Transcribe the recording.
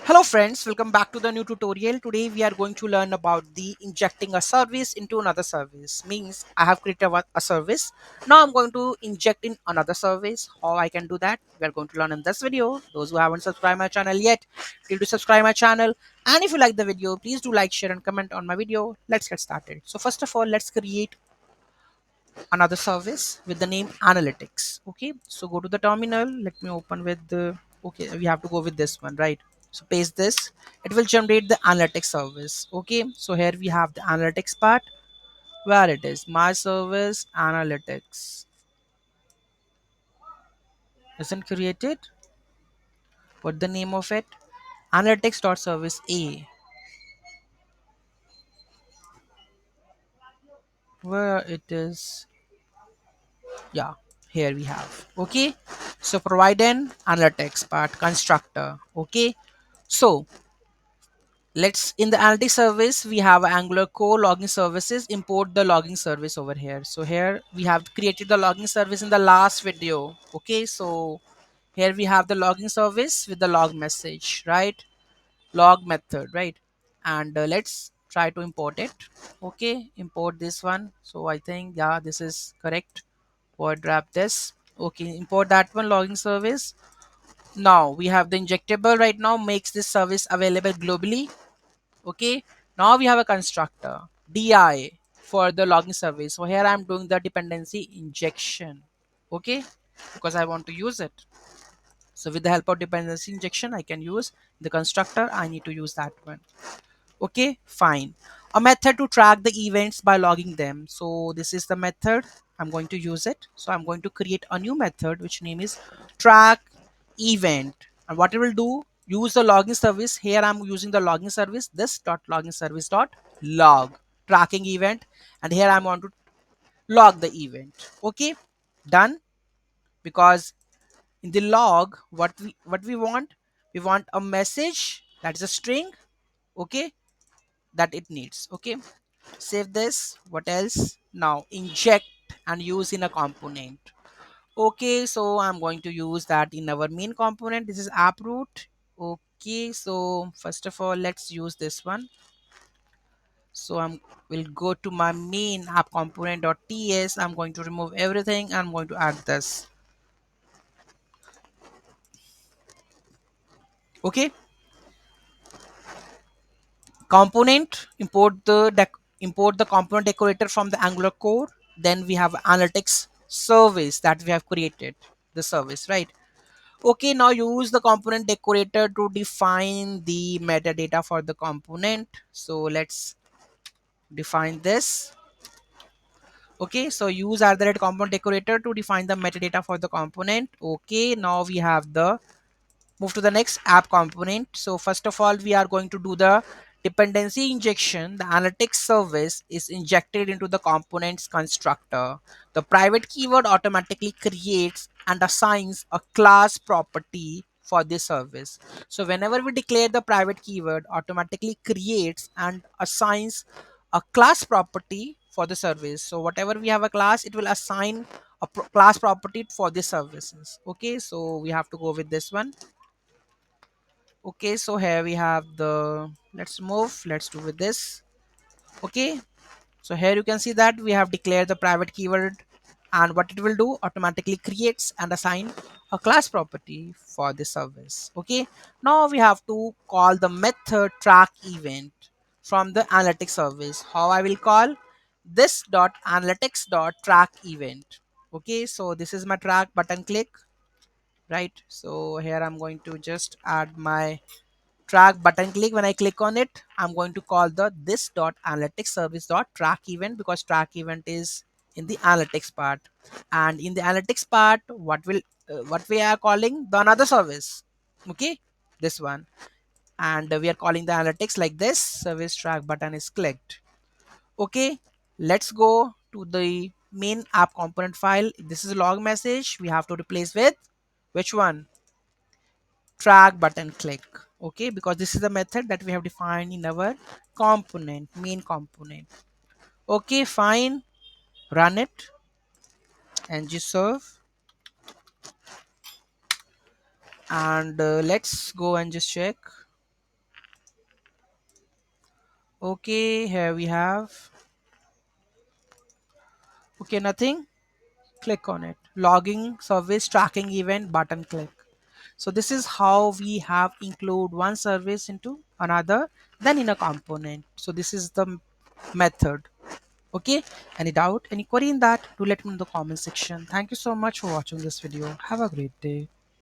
Hello friends, welcome back to the new tutorial. Today we are going to learn about the injecting a service into another service. Means I have created a service. Now I'm going to inject in another service. How I can do that? We are going to learn in this video. Those who haven't subscribed my channel yet, please do subscribe my channel. And if you like the video, please do like, share and comment on my video. Let's get started. So first of all, let's create another service with the name analytics. Okay, so go to the terminal. Let me open with the, okay, we have to go with this one, right? So paste this, it will generate the analytics service. Okay, so here we have the analytics part, where it is my service analytics isn't created. What the name of it? Analytics dot service a, where it is. Yeah, here we have. Okay, so provide an analytics part constructor. Okay, so let's, in the analytics service we have Angular core logging services. Import the logging service over here. So here we have created the logging service in the last video. Okay, so here we have the logging service with the log message, right? Log method, right? And let's try to import it. Okay, import this one. So I think, yeah, this is correct. Void wrap this. Okay, import that one, logging service. Now we have the injectable right now, makes this service available globally. Okay, now we have a constructor di for the logging service. So here I'm doing the dependency injection. Okay, because I want to use it. So with the help of dependency injection I can use the constructor. I need to use that one. Okay, fine. A method to track the events by logging them. So this is the method I'm going to use it. So I'm going to create a new method which name is track event. And what it will do, use the logging service. Here I'm using the logging service, this dot logging service dot log tracking event, and here I want to log the event. Okay, done. Because in the log, what we want, we want a message that is a string. Okay, that it needs. Okay, save this. What else? Now inject and use in a component. Okay, so I'm going to use that in our main component. This is app root. Okay, so first of all let's use this one. So I'm will go to my main app component.ts. I'm going to remove everything. I'm going to add this. Okay, component, import the component decorator from the Angular core. Then we have analytics service that we have created, the service, right? Okay, now use the component decorator to define the metadata for the component. So let's define this. Okay, so use component decorator to define the metadata for the component. Okay, now we have the, move to the next app component. So first of all we are going to do the dependency injection. The analytics service is injected into the components constructor. The private keyword automatically creates and assigns a class property for this service. So whenever we declare the private keyword, automatically creates and assigns a class property for the service. So whatever we have a class, it will assign a class property for the services. Okay, so we have to go with this one. Okay, so here we have the, let's do with this. Okay, so here you can see that we have declared the private keyword, and what it will do, automatically creates and assign a class property for the service. Okay, now we have to call the method track event from the analytics service. How I will call this dot analytics dot track event. Okay, so this is my track button click, right? So here I'm going to just add my track button click. When I click on it, I'm going to call the this dot analytics service dot track event, because track event is in the analytics part. And in the analytics part, what we are calling the another service. Okay, this one. And we are calling the analytics like this. Service track button is clicked. Okay, let's go to the main app component file. This is a log message. We have to replace with which one? Track button click. Okay, because this is the method that we have defined in our component, main component. Okay, fine, run it and just serve. And let's go and just check. Okay, here we have. Okay, nothing. Click on it. Logging service tracking event button click. So this is how we have include one service into another, then in a component. So this is the method. Okay, any doubt, any query in that, do let me know in the comment section. Thank you so much for watching this video. Have a great day.